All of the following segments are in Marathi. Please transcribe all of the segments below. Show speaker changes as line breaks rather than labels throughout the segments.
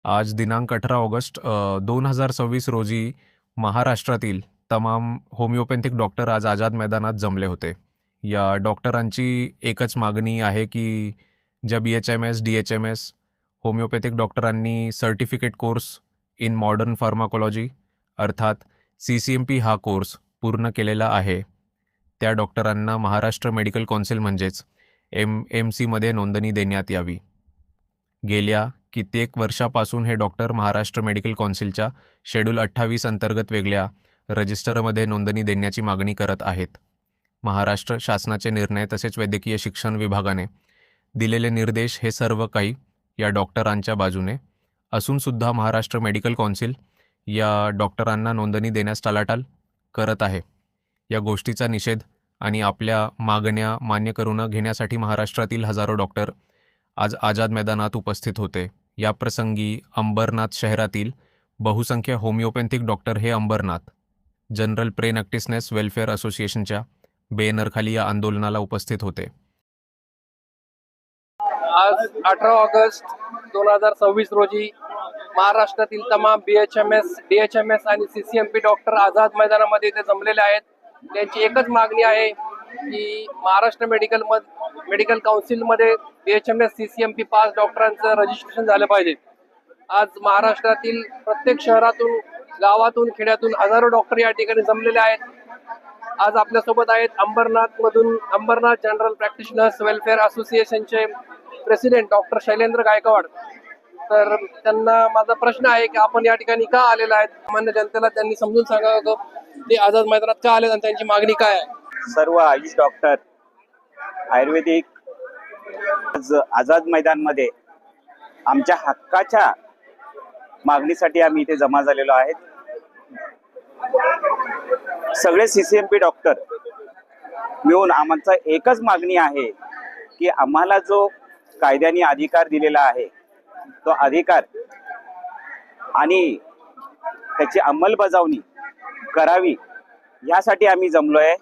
आज दिनांक 18 ऑगस्ट 2026 रोजी महाराष्ट्रातील तमाम होमिओपॅथिक डॉक्टर आज आझाद मैदानात जमले होते. या डॉक्टरांची एकच मागणी आहे की ज्या BHMS, DHMS होमिओपॅथिक डॉक्टरांनी certificate course in modern pharmacology अर्थात CCMP हा कोर्स पूर्ण केलेला आहे, त्या डॉक्टरांना महाराष्ट्र मेडिकल कौन्सिल म्हणजेच MMC नोंदणी देण्यात यावी. गेल्या कित्येक वर्षापासून हे डॉक्टर महाराष्ट्र मेडिकल कौन्सिलच्या शेड्यूल 28 अंतर्गत वेगळ्या रजिस्टरमध्ये नोंदणी देण्याची मागणी करत आहेत. महाराष्ट्र शासनाचे निर्णय तसेच वैद्यकीय शिक्षण विभागाने दिलेले निर्देश हे सर्व काही या डॉक्टरांच्या बाजूने असूनसुद्धा महाराष्ट्र मेडिकल कौन्सिल या डॉक्टरांना नोंदणी देण्यास टाळाटाळ करत आहे. या गोष्टीचा निषेध आणि आपल्या मागण्या मान्य करून घेण्यासाठी महाराष्ट्रातील हजारो डॉक्टर आज आझाद मैदानात उपस्थित होते. या प्रसंगी अंबरनाथ शहरातील बहुसंख्य होमिओपॅथिक डॉक्टर हे अंबरनाथ जनरल प्रेनॅक्टिसनेस वेलफेअर असोसिएशनच्या बॅनरखाली या आंदोलनाला उपस्थित होते.
आज 18 ऑगस्ट 2026 रोजी महाराष्ट्रातील तमाम BHMS, DHMS आणि CCMP डॉक्टर आझाद मैदानामध्ये इथे जमलेले आहेत. त्यांची एकच मागणी आहे की महाराष्ट्र मेडिकल काउन्सिलमध्ये BHMS, CCMP 5 डॉक्टरांचं रजिस्ट्रेशन झालं पाहिजे. आज महाराष्ट्रातील प्रत्येक शहरातून, गावातून, खेड्यातून हजारो डॉक्टर या ठिकाणी जमलेले आहेत. आज आपल्यासोबत आहेत अंबरनाथ जनरल प्रॅक्टिशनर्स वेलफेअर असोसिएशनचे प्रेसिडेंट डॉक्टर शैलेंद्र गायकवाड. तर त्यांना माझा प्रश्न आहे की आपण या ठिकाणी का आलेला आहेत, सामान्य जनतेला त्यांनी समजून सांगावं ते आझाद मैदानात का आले आणि त्यांची मागणी काय आहे.
सर्व आयुष डॉक्टर आयुर्वेदिक आझाद मैदानमध्ये आमच्या हक्काच्या मागणीसाठी आम्ही इथे जमा झालेलो आहेत. सगळे CCMP डॉक्टर मिळून आमचा एकच मागणी आहे की आम्हाला जो कायद्याने अधिकार दिलेला आहे तो अधिकार आणि त्याची अंमलबजावणी करावी यासाठी आम्ही जमलोय.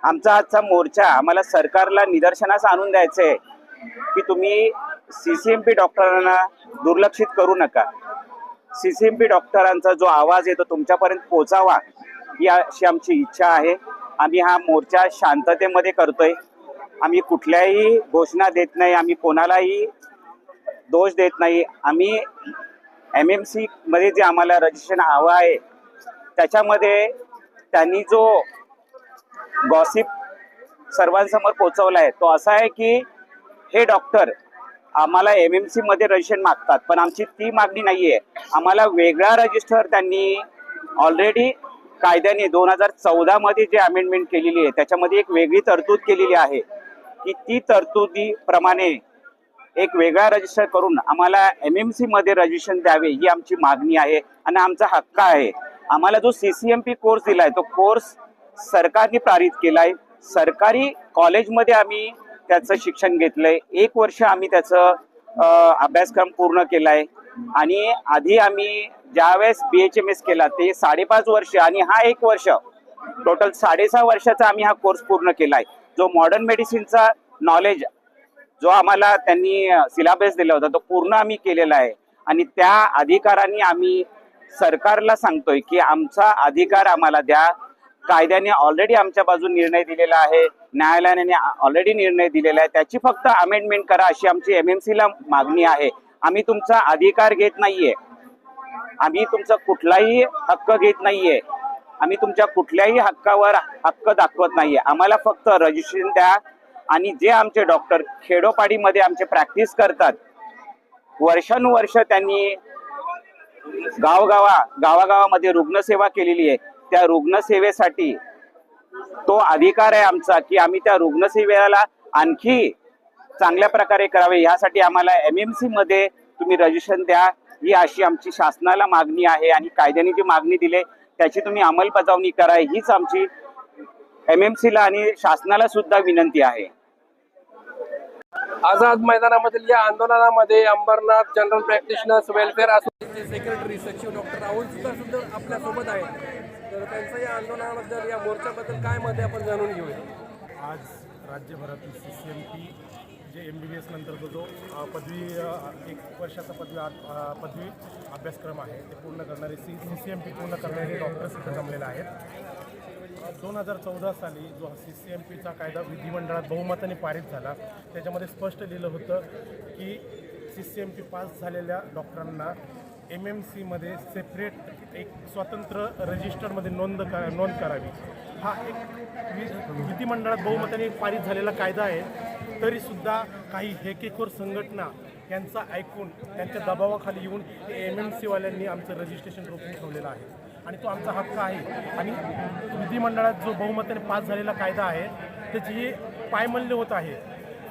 आमचा आजचा मोर्चा आम्हाला सरकारला निदर्शनास आणून द्यायचं आहे की तुम्ही CCMP डॉक्टरांना दुर्लक्षित करू नका. CCMP डॉक्टरांचा जो आवाज आहे तो तुमच्यापर्यंत पोहोचावा ही अशी आमची इच्छा आहे. आम्ही हा मोर्चा शांततेमध्ये करतोय. आम्ही कुठल्याही घोषणा देत नाही, आम्ही कोणालाही दोष देत नाही. आम्ही MMC मध्ये जे आम्हाला रजिस्ट्रेशन हवं आहे त्याच्यामध्ये त्यांनी जो गॉसिप सर्वांसमोर पोहोचवला आहे तो असा आहे की हे डॉक्टर आम्हाला MMC मध्ये रजिस्ट्रेशन मागतात, पण आमची ती मागणी नाहीये. आम्हाला वेगळा रजिस्टर त्यांनी ऑलरेडी कायद्याने 2014 मध्ये जे अमेंडमेंट केलेली आहे त्याच्यामध्ये एक वेगळी तरतूद केलेली आहे की ती तरतुदीप्रमाणे एक वेगळा रजिस्टर करून आम्हाला MMC मध्ये रजिस्ट्रेशन द्यावे ही आमची मागणी आहे आणि आमचा हक्क आहे. आम्हाला जो CCMP कोर्स दिलाय तो कोर्स सरकारने पारित केलाय. सरकारी कॉलेजमध्ये आम्ही त्याचं शिक्षण घेतलंय. 1 वर्ष आम्ही त्याचं अभ्यासक्रम पूर्ण केलाय आणि आधी आम्ही ज्यावेळेस BHMS केला ते 5.5 वर्ष आणि हा 1 वर्ष टोटल 6.5 वर्षाचा आम्ही हा कोर्स पूर्ण केलाय. जो मॉडर्न मेडिसिनचा नॉलेज जो आम्हाला त्यांनी सिलेबस दिला होता तो पूर्ण आम्ही केलेला आहे आणि त्या अधिकाराने आम्ही सरकारला सांगतोय की आमचा अधिकार आम्हाला द्या. कायद्याने ऑलरेडी आमच्या बाजूने निर्णय दिलेला आहे, न्यायालयाने ऑलरेडी निर्णय दिलेला आहे, त्याची फक्त अमेंडमेंट करा अशी आमची MMC ला मागणी आहे. आम्ही तुमचा अधिकार घेत नाहीये, आम्ही तुमचा कुठलाही हक्क घेत नाहीये, आम्ही तुमच्या कुठल्याही हक्कावर हक्क दाखवत नाहीये. आम्हाला फक्त रजिस्ट्रेशन द्या आणि जे आमचे डॉक्टर खेडोपाडीमध्ये आमचे प्रॅक्टिस करतात, वर्षानुवर्ष त्यांनी गावागावामध्ये रुग्णसेवा केलेली आहे, त्या रुग्णसेवेसाठी तो अधिकार आहे आमचा की आम्ही त्या रुग्णसेवेला आणखी चांगल्या प्रकारे करावे. यासाठी आम्हाला MMC मध्ये तुम्ही रजिस्ट्रेशन द्या ही अशी आमची शासनाला मागणी आहे आणि कायद्याने जी मागणी दिली त्याची तुम्ही अंमलबजावणी करा हीच आमची MMC ला आणि शासनाला सुद्धा विनंती आहे.
आझाद मैदानामधील या आंदोलनामध्ये अंबरनाथ जनरल प्रॅक्टिशनर्स वेलफेअर असोसिएशनचे सेक्रेटरी सचिव डॉक्टर राहुल सुद्धा आपल्या सोबत आहेत. तर त्यांचं या आंदोलनाबद्दल, या मोर्चाबद्दल काय मत आहे आपण जाणून घेऊया.
आज राज्यभरातील CCMP म्हणजे MBBS नंतरचा जो पदवी 1 वर्षाचा पदवी अभ्यासक्रम आहे ते पूर्ण करणारे CCMP पूर्ण करणारे डॉक्टर्स इथं जमलेले आहेत. 2014 साली जो CCMPचा कायदा विधिमंडळात बहुमताने पारित झाला त्याच्यामध्ये स्पष्ट लिहिलं होतं की CCMP पास झालेल्या डॉक्टरांना MMCमध्ये सेपरेट एक स्वतंत्र रजिस्टरमध्ये नोंद करावी. हा एक विधिमंडळात बहुमताने पारित झालेला कायदा आहे. तरीसुद्धा काही हेकेखोर संघटना यांचा ऐकून त्यांच्या दबावाखाली येऊन MMCवाल्यांनी आमचं रजिस्ट्रेशन रोखून ठेवलेलं आहे आणि तो आमचा हक्क आहे. आणि विधिमंडळात जो बहुमताने पास झालेला कायदा आहे त्याची ही पायमल्य होत आहे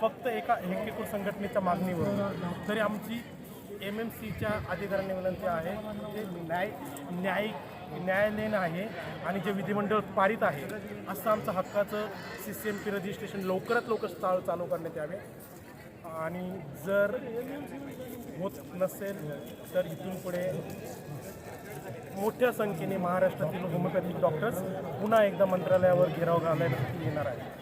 फक्त एका हेकेखोर संघटनेच्या मागणीवर. तरी आमची MMCच्या अधिकाऱ्यांनी विनंती आहे ते न्यायालयीन आहे आणि जे विधिमंडळ पारित आहे असं आमचं हक्काचं CCMP रजिस्ट्रेशन लवकरात लवकर चालू करण्यात यावे. आणि जर होत नसेल तर इथून पुढे मोठ्या संख्येने महाराष्ट्रातील होमिओपॅथिक डॉक्टर्स पुन्हा एकदा मंत्रालयावर घेराव घालायला येणार आहे.